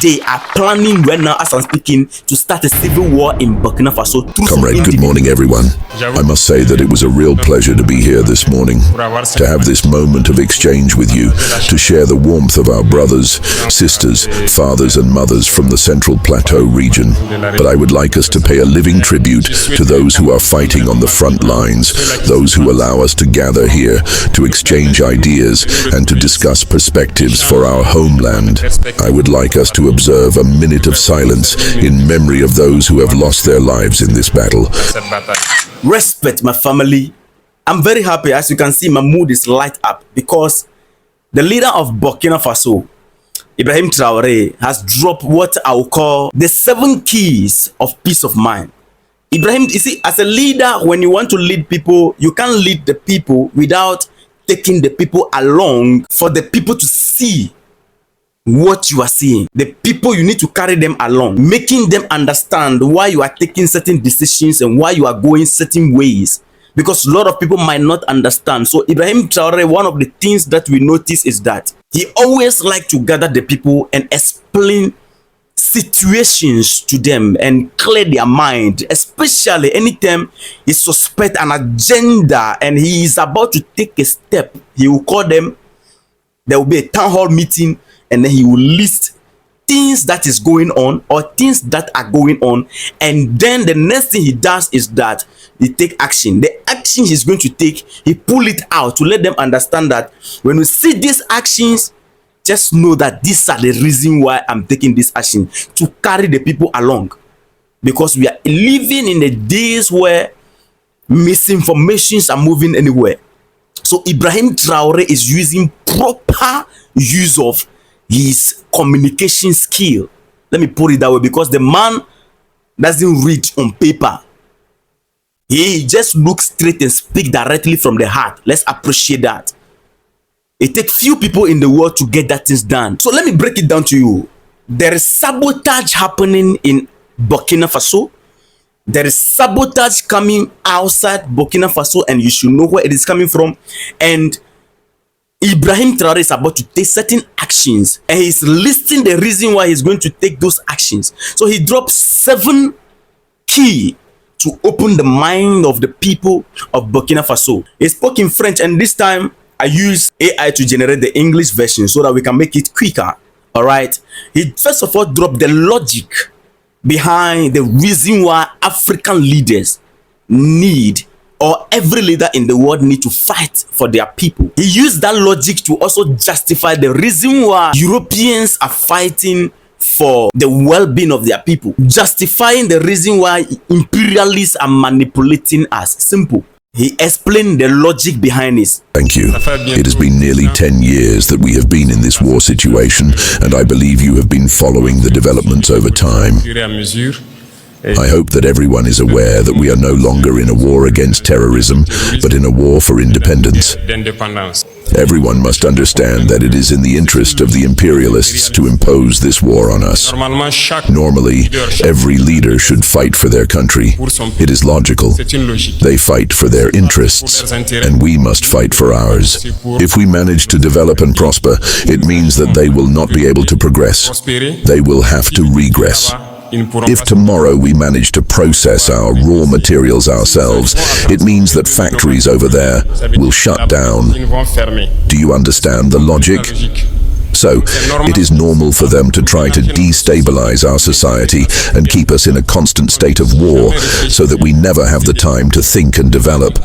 they are planning right now as I'm speaking to start a civil war in Burkina Faso. Comrade, good morning everyone. I must say that it was a real pleasure to be here this morning, to have this moment of exchange with you, to share the warmth of our brothers, sisters, fathers and mothers from the Central Plateau region. But I would like us to pay a living tribute to those who are fighting on the front lines, those who allow us to gather here, to exchange ideas and to discuss perspectives for our homeland. I would like us to observe a minute of silence in memory of those who have lost their lives in this battle. Respect, my family. I'm very happy. As you can see, my mood is light up because the leader of Burkina Faso, Ibrahim TRAORÉ, has dropped what I will call the 7 keys of peace of mind. Ibrahim, you see, as a leader, when you want to lead people, you can't lead the people without taking the people along for the people to see what you are seeing. The people, you need to carry them along, making them understand why you are taking certain decisions and why you are going certain ways, because a lot of people might not understand. So Ibrahim TRAORÉ, one of the things that we notice is that he always like to gather the people and explain situations to them and clear their mind, especially anytime he suspect an agenda and he is about to take a step. He will call them, there will be a town hall meeting, and then he will list things that is going on or things that are going on, and then the next thing he does is that he take action. The action he's going to take, he pull it out to let them understand that when we see these actions, just know that these are the reason why I'm taking this action, to carry the people along, because we are living in the days where misinformations are moving anywhere. So Ibrahim TRAORÉ is using proper use of his communication skill. Let me put it that way, because the man doesn't read on paper. He just looks straight and speak directly from the heart. Let's appreciate that. It takes few people in the world to get that things done. So let me break it down to you. There is sabotage happening in Burkina Faso. There is sabotage coming outside Burkina Faso, and you should know where it is coming from. And Ibrahim TRAORÉ is about to take certain actions, and he's listing the reason why he's going to take those actions. So he drops 7 keys to open the mind of the people of Burkina Faso. He spoke in French, and this time I use AI to generate the English version so that we can make it quicker. All right. He first of all dropped the logic behind the reason why African leaders need, or every leader in the world need to fight for their people. He used that logic to also justify the reason why Europeans are fighting for the well-being of their people, justifying the reason why imperialists are manipulating us. Simple. He explained the logic behind this. Thank you. It has been nearly 10 years that we have been in this war situation, and I believe you have been following the developments over time. I hope that everyone is aware that we are no longer in a war against terrorism, but in a war for independence. Everyone must understand that it is in the interest of the imperialists to impose this war on us. Normally, every leader should fight for their country. It is logical. They fight for their interests, and we must fight for ours. If we manage to develop and prosper, it means that they will not be able to progress. They will have to regress. If tomorrow we manage to process our raw materials ourselves, it means that factories over there will shut down. Do you understand the logic? So, it is normal for them to try to destabilize our society and keep us in a constant state of war, so that we never have the time to think and develop.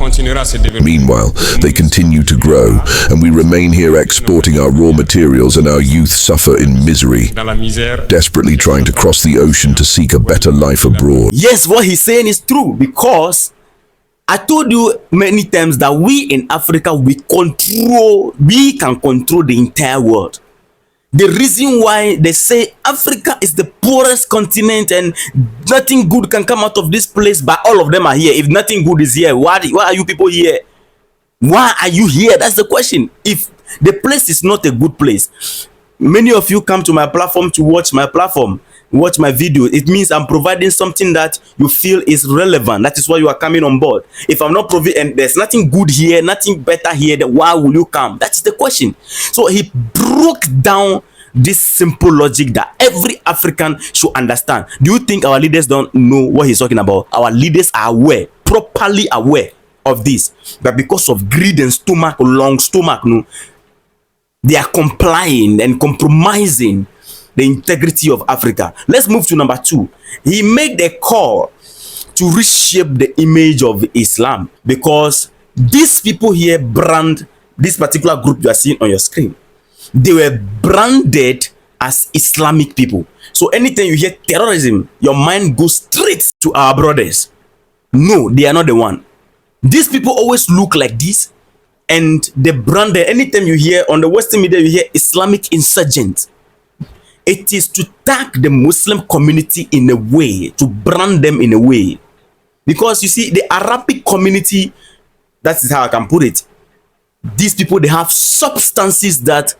Meanwhile, they continue to grow, and we remain here exporting our raw materials, and our youth suffer in misery, desperately trying to cross the ocean to seek a better life abroad. Yes, what he's saying is true, because I told you many times that we in Africa, we can control the entire world. The reason why they say Africa is the poorest continent and nothing good can come out of this place, but all of them are here. If nothing good is here, why are you people here? Why are you here? That's the question. If the place is not a good place, many of you come to my platform to watch my video. It means I'm providing something that you feel is relevant. That is why you are coming on board. If I'm not providing, and there's nothing good here, nothing better here, then why will you come? That's the question. So he broke down this simple logic that every African should understand. Do you think our leaders don't know what he's talking about? Our leaders are aware, properly aware of this, that because of greed and long stomach, no, they are complying and compromising the integrity of Africa. Let's move to number 2. He made a call to reshape the image of Islam, because these people here brand this particular group you are seeing on your screen. They were branded as Islamic people. So anytime you hear terrorism, your mind goes straight to our brothers. No, they are not the one. These people always look like this, and the branded. Anytime you hear on the Western media, you hear Islamic insurgents. It is to tag the Muslim community in a way, to brand them in a way. Because you see, the Arabic community, that is how I can put it. These people, they have substances that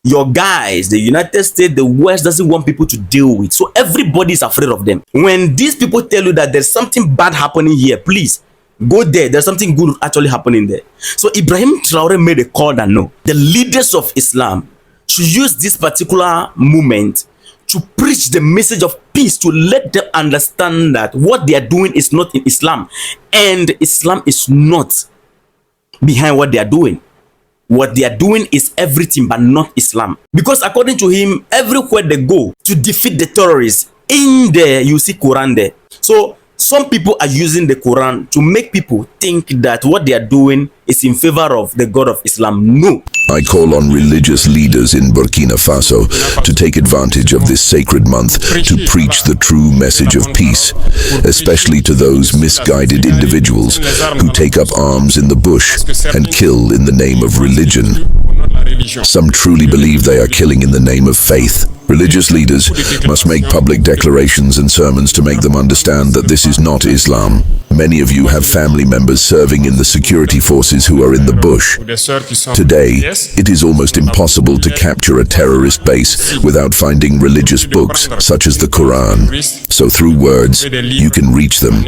your guys, the United States, the West doesn't want people to deal with. So everybody is afraid of them. When these people tell you that there's something bad happening here, please go there. There's something good actually happening there. So Ibrahim Traoré made a call that no, the leaders of Islam should use this particular moment to preach the message of peace, to let them understand that what they are doing is not in Islam, and Islam is not behind what they are doing. What they are doing is everything but not Islam. Because according to him, everywhere they go to defeat the terrorists, in there you see Quran there. So some people are using the Quran to make people think that what they are doing is in favor of the God of Islam. No. I call on religious leaders in Burkina Faso to take advantage of this sacred month to preach the true message of peace, especially to those misguided individuals who take up arms in the bush and kill in the name of religion. Some truly believe they are killing in the name of faith. Religious leaders must make public declarations and sermons to make them understand that this is not Islam. Many of you have family members serving in the security forces who are in the bush. Today, it is almost impossible to capture a terrorist base without finding religious books such as the Quran. So through words, you can reach them.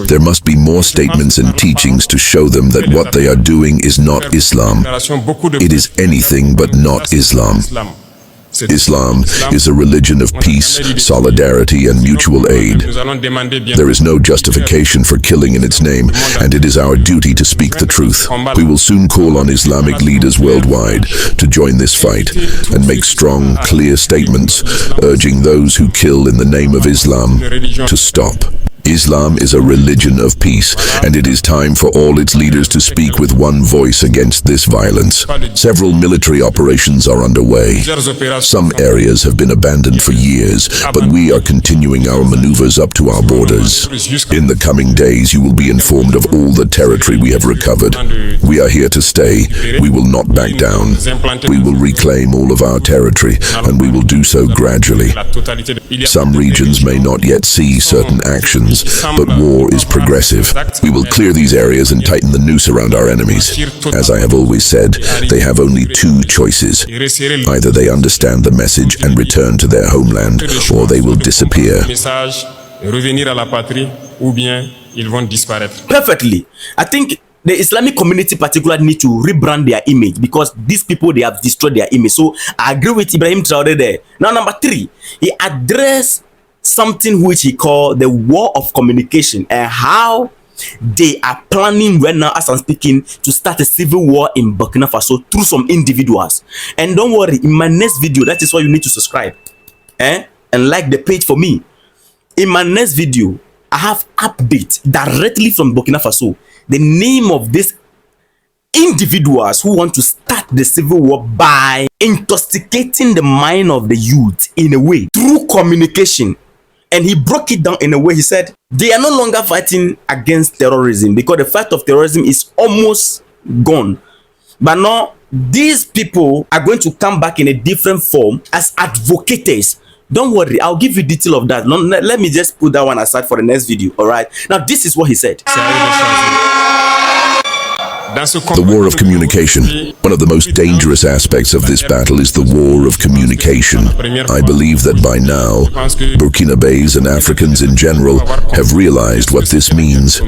There must be more statements and teachings to show them that what they are doing is not Islam. It is anything but not Islam. Islam is a religion of peace, solidarity, and mutual aid. There is no justification for killing in its name, and it is our duty to speak the truth. We will soon call on Islamic leaders worldwide to join this fight and make strong, clear statements urging those who kill in the name of Islam to stop. Islam is a religion of peace, and it is time for all its leaders to speak with one voice against this violence. Several military operations are underway. Some areas have been abandoned for years, but we are continuing our maneuvers up to our borders. In the coming days, you will be informed of all the territory we have recovered. We are here to stay. We will not back down. We will reclaim all of our territory, and we will do so gradually. Some regions may not yet see certain actions, but war is progressive. We will clear these areas and tighten the noose around our enemies. As I have always said, they have only two choices. Either they understand the message and return to their homeland, or they will disappear. Perfectly. I think the Islamic community particularly need to rebrand their image, because these people, they have destroyed their image. So I agree with Ibrahim Traoré there. Now, number 3, he addressed something which he called the war of communication, and how they are planning right now, as I'm speaking, to start a civil war in Burkina Faso through some individuals. And don't worry, in my next video, that is why you need to subscribe and like the page for me. In my next video, I have updates directly from Burkina Faso, the name of these individuals who want to start the civil war by intoxicating the mind of the youth in a way through communication. And he broke it down in a way. He said they are no longer fighting against terrorism, because the fight of terrorism is almost gone. But now these people are going to come back in a different form as advocates. Don't worry, I'll give you detail of that. Let me just put that one aside for the next video. All right. Now this is what he said. The war of communication. One of the most dangerous aspects of this battle is the war of communication. I believe that by now, Burkinabés and Africans in general have realized what this means.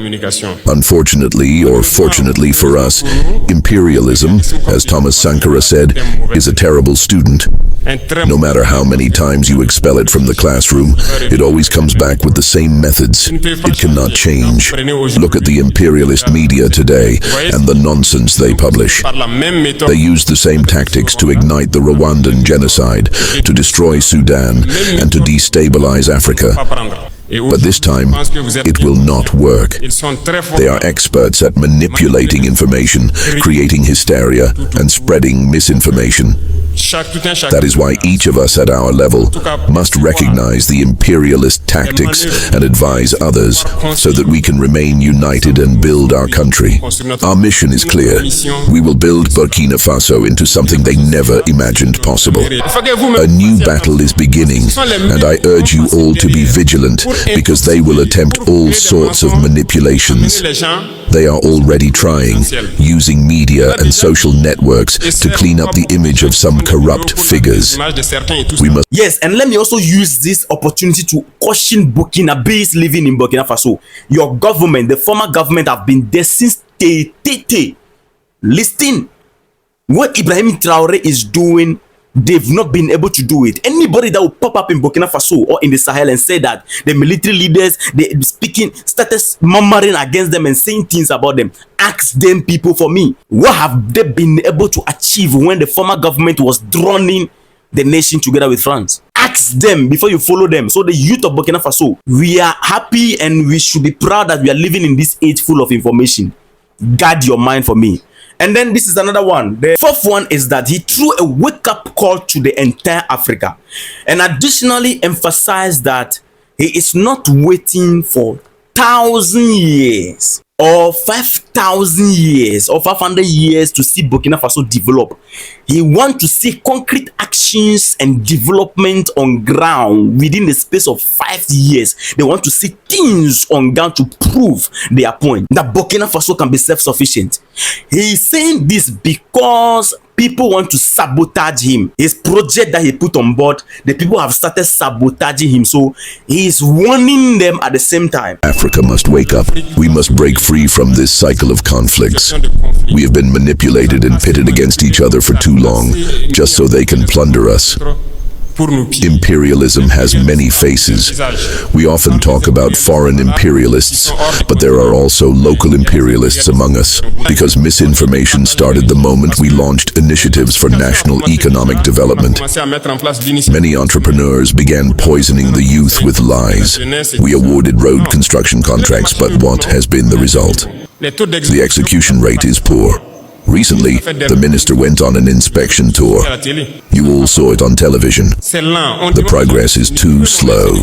Unfortunately, or fortunately for us, imperialism, as Thomas Sankara said, is a terrible student. No matter how many times you expel it from the classroom, it always comes back with the same methods. It cannot change. Look at the imperialist media today and the nonsense they publish. They use the same tactics to ignite the Rwandan genocide, to destroy Sudan, and to destabilize Africa. But this time, it will not work. They are experts at manipulating information, creating hysteria, and spreading misinformation. That is why each of us at our level must recognize the imperialist tactics and advise others so that we can remain united and build our country. Our mission is clear. We will build Burkina Faso into something they never imagined possible. A new battle is beginning, and I urge you all to be vigilant because they will attempt all sorts of manipulations. They are already trying, using media and social networks to clean up the image of some corrupt figures. We must. Yes, and let me also use this opportunity to caution Burkinabés living in Burkina Faso. Your government, the former government, have been there since Tete. Listen, what Ibrahim TRAORÉ is doing, they've not been able to do it. Anybody that will pop up in Burkina Faso or in the Sahel and say that the military leaders, they started murmuring against them and saying things about them, ask them people for me. What have they been able to achieve when the former government was droning the nation together with France? Ask them before you follow them. So the youth of Burkina Faso, we are happy and we should be proud that we are living in this age full of information. Guard your mind for me. And then this is another one. The fourth one is that he threw a wake-up call to the entire Africa and additionally emphasized that he is not waiting for 1,000 years or 5,000 years or 500 years to see Burkina Faso develop. He wants to see concrete actions and development on ground within the space of 5 years. They want to see things on ground to prove their point that Burkina Faso can be self-sufficient. He is saying this because people want to sabotage him. His project that he put on board, the people have started sabotaging him. So he is warning them at the same time. Africa must wake up. We must break free from this cycle of conflicts. We have been manipulated and pitted against each other for too long, just so they can plunder us. Imperialism has many faces. We often talk about foreign imperialists, but there are also local imperialists among us, because misinformation started the moment we launched initiatives for national economic development. Many entrepreneurs began poisoning the youth with lies. We awarded road construction contracts, but what has been the result? The execution rate is poor. Recently, the minister went on an inspection tour. You all saw it on television. The progress is too slow.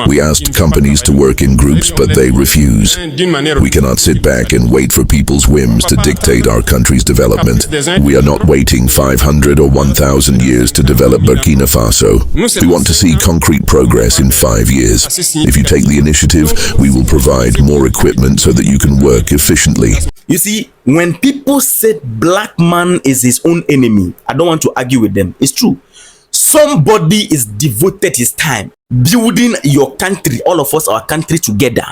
We asked companies to work in groups, but they refuse. We cannot sit back and wait for people's whims to dictate our country's development. We are not waiting 500 or 1,000 years to develop Burkina Faso. We want to see concrete progress in 5 years. If you take the initiative, we will provide more equipment so that you can work efficiently. You see, when people say black man is his own enemy, I don't want to argue with them. It's true. Somebody is devoted his time building your country, all of us, our country together,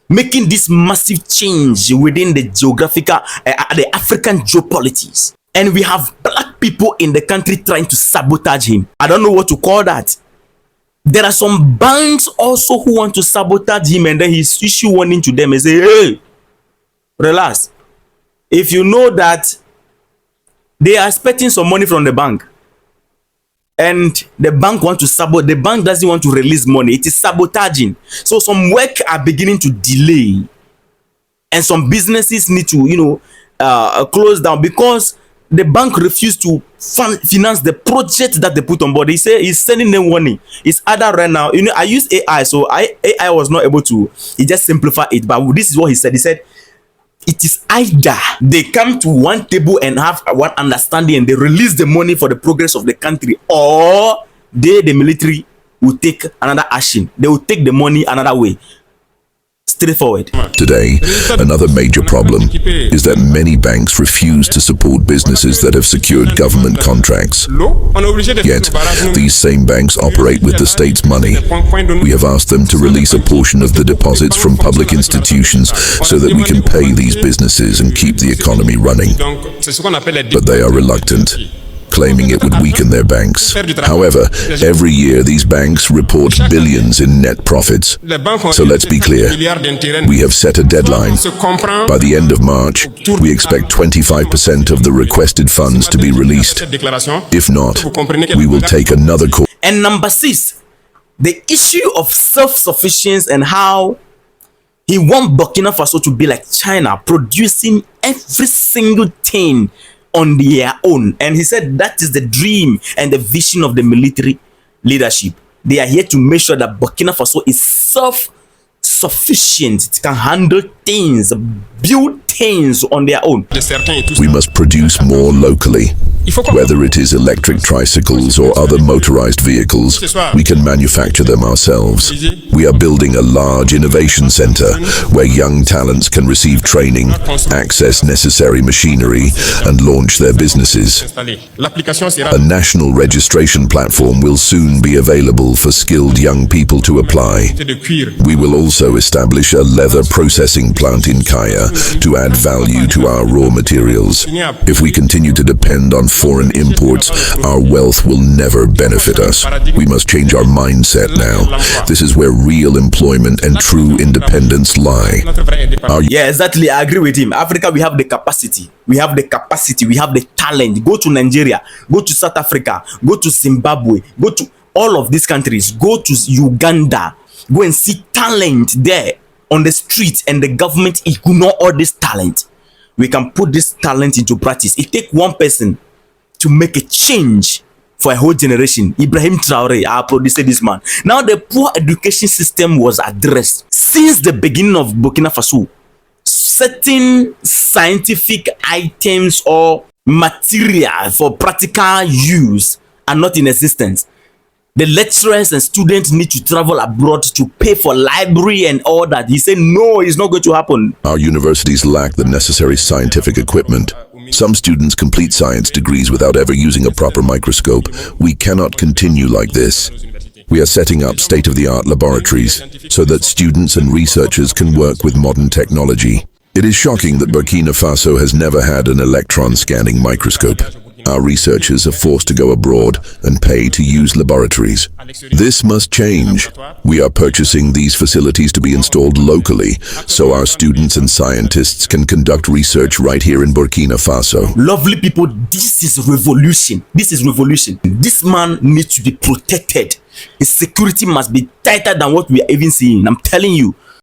making this massive change within the geographical, the African geopolitics. And we have black people in the country trying to sabotage him. I don't know what to call that. There are some banks also who want to sabotage him, and then he's issue warning to them and say, hey, relax. If you know that they are expecting some money from the bank and the bank want to sabotage, the bank doesn't want to release money, it is sabotaging. So some work are beginning to delay and some businesses need to, close down because the bank refused to finance the project that they put on board. He said he's sending them warning. It's either right now, I use AI, so AI was not able to, he just simplify it. But this is what he said. He said, it is either they come to one table and have one understanding and they release the money for the progress of the country, or the military will take another action. They will take the money another way. Straightforward. Today, another major problem is that many banks refuse to support businesses that have secured government contracts. Yet, these same banks operate with the state's money. We have asked them to release a portion of the deposits from public institutions so that we can pay these businesses and keep the economy running. But they are reluctant, claiming it would weaken their banks. However, every year these banks report billions in net profits. So let's be clear, we have set a deadline. By the end of March, we expect 25% of the requested funds to be released. If not, we will take another course. And number 6, the issue of self-sufficiency and how he wants Burkina Faso to be like China, producing every single thing on their own. And he said that is the dream and the vision of the military leadership. They are here to make sure that Burkina Faso is self-sufficient. It can handle things, build things on their own. We must produce more locally. Whether it is electric tricycles or other motorized vehicles, we can manufacture them ourselves. We are building a large innovation center where young talents can receive training, access necessary machinery, and launch their businesses. A national registration platform will soon be available for skilled young people to apply. We will also establish a leather processing plant in Kaya to add value to our raw materials. If we continue to depend on foreign imports, our wealth will never benefit us. We must change our mindset now. This is where real employment and true independence lie. Yeah, exactly. I agree with him. Africa, we have the capacity. We have the capacity. We have the talent. Go to Nigeria. Go to South Africa. Go to Zimbabwe. Go to all of these countries. Go to Uganda. Go and see talent there on the street, and the government ignore all this talent. We can put this talent into practice. It takes one person to make a change for a whole generation. Ibrahim TRAORÉ, I produced this man. Now the poor education system was addressed since the beginning of Burkina Faso. Certain scientific items or material for practical use are not in existence. The lecturers and students need to travel abroad to pay for library and all that. He said, no, it's not going to happen. Our universities lack the necessary scientific equipment. Some students complete science degrees without ever using a proper microscope. We cannot continue like this. We are setting up state-of-the-art laboratories so that students and researchers can work with modern technology. It is shocking that Burkina Faso has never had an electron scanning microscope. Our researchers are forced to go abroad and pay to use laboratories. This must change. We are purchasing these facilities to be installed locally so our students and scientists can conduct research right here in Burkina Faso. Lovely people, this is revolution. This is revolution. This man needs to be protected. His security must be tighter than what we are even seeing. I'm telling you.